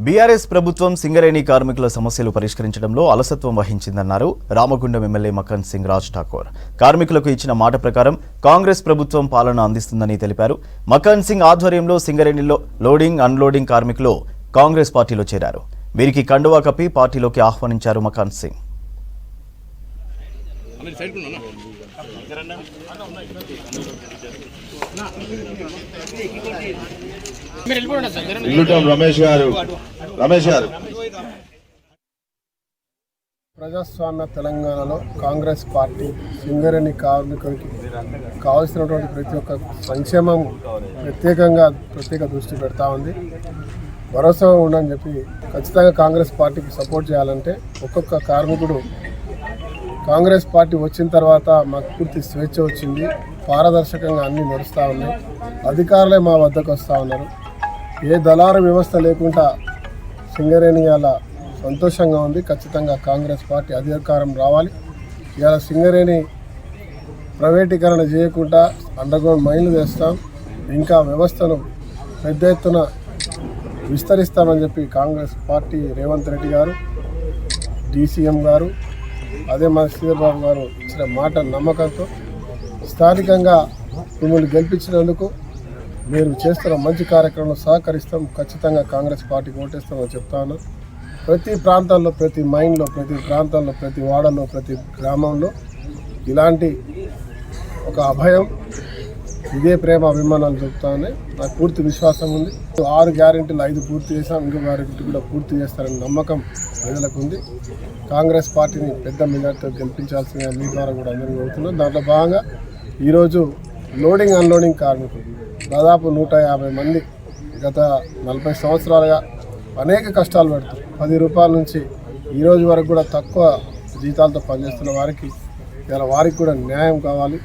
BRS ప్రభుత్వం సింగరేణి కార్మికుల సమస్యలు పరిష్కరించడంలో అలసత్వం వహించిందన్నారు రామగుండం ఎమ్మెల్యే మక్కన్ సింగ్ రాజ్ ఠాకూర్. కార్మికులకు ఇచ్చిన మాట ప్రకారం కాంగ్రెస్ ప్రభుత్వం పాలన అందిస్తుందని తెలిపారు. మక్కన్ సింగ్ ఆధ్వర్యంలో సింగరేణిలో లోడింగ్ అన్లోడింగ్ కార్మికులు కాంగ్రెస్ పార్టీలో చేరారు. వీరికి కండువా కప్పి పార్టీలోకి ఆహ్వానించారు మక్కన్ సింగ్. ప్రజాస్వామ్య తెలంగాణలో కాంగ్రెస్ పార్టీ సింగరేణి కార్మికులకి కావాల్సినటువంటి ప్రతి ఒక్క సంక్షేమం ప్రత్యేక దృష్టి పెడతా ఉంది. భరోసా ఉండని చెప్పి ఖచ్చితంగా కాంగ్రెస్ పార్టీకి సపోర్ట్ చేయాలంటే ఒక్కొక్క కార్మికుడు కాంగ్రెస్ పార్టీ వచ్చిన తర్వాత మాకు పూర్తి స్వేచ్ఛ వచ్చింది, పారదర్శకంగా అన్నీ నడుస్తూ ఉన్నాయి, అధికారులే మా వద్దకు వస్తూ ఉన్నారు. ఏ దళారు వ్యవస్థ లేకుండా సింగరేణి అలా సంతోషంగా ఉంది. ఖచ్చితంగా కాంగ్రెస్ పార్టీ అధికారం రావాలి. ఇవాళ సింగరేణి ప్రైవేటీకరణ చేయకుండా అండర్గ్రౌండ్ మైన్లు చేస్తాం, ఇంకా వ్యవస్థను పెద్ద ఎత్తున విస్తరిస్తామని చెప్పి కాంగ్రెస్ పార్టీ రేవంత్ రెడ్డి గారు, డీసీఎం గారు, అదే మన శ్రీధర్ బాబు గారు ఇచ్చిన మాట నమ్మకంతో స్థానికంగా మిమ్మల్ని గెలిపించినందుకు మీరు చేస్తున్న మంచి కార్యక్రమంలో సహకరిస్తాం. ఖచ్చితంగా కాంగ్రెస్ పార్టీకి ఓటేస్తామని చెప్తాను. ప్రతి ప్రాంతాల్లో, ప్రతి మైన్లో, ప్రతి ప్రాంతాల్లో, ప్రతి వాడలో, ప్రతి గ్రామంలో ఇలాంటి ఒక అభయం, ఇదే ప్రేమ అభిమానాలు చెప్తామని నాకు పూర్తి విశ్వాసం ఉంది. 6 గ్యారెంటీలు 5 పూర్తి చేశాం, ఇంకో గ్యారెంటీ కూడా పూర్తి చేస్తారని నమ్మకం ప్రజలకు ఉంది. కాంగ్రెస్ పార్టీని పెద్ద మెజార్టీతో గెలిపించాల్సిందిగా మీ ద్వారా కూడా అందరికీ కోరుతున్నాం. దాంట్లో భాగంగా ఈరోజు లోడింగ్ అన్లోడింగ్ కార్మికులు దాదాపు 150 మంది గత 40 సంవత్సరాలుగా అనేక కష్టాలు పెడుతున్నారు. 10 రూపాయల నుంచి ఈరోజు వరకు కూడా తక్కువ జీతాలతో పనిచేస్తున్న వారికి ఇలా వారికి కూడా న్యాయం కావాలి.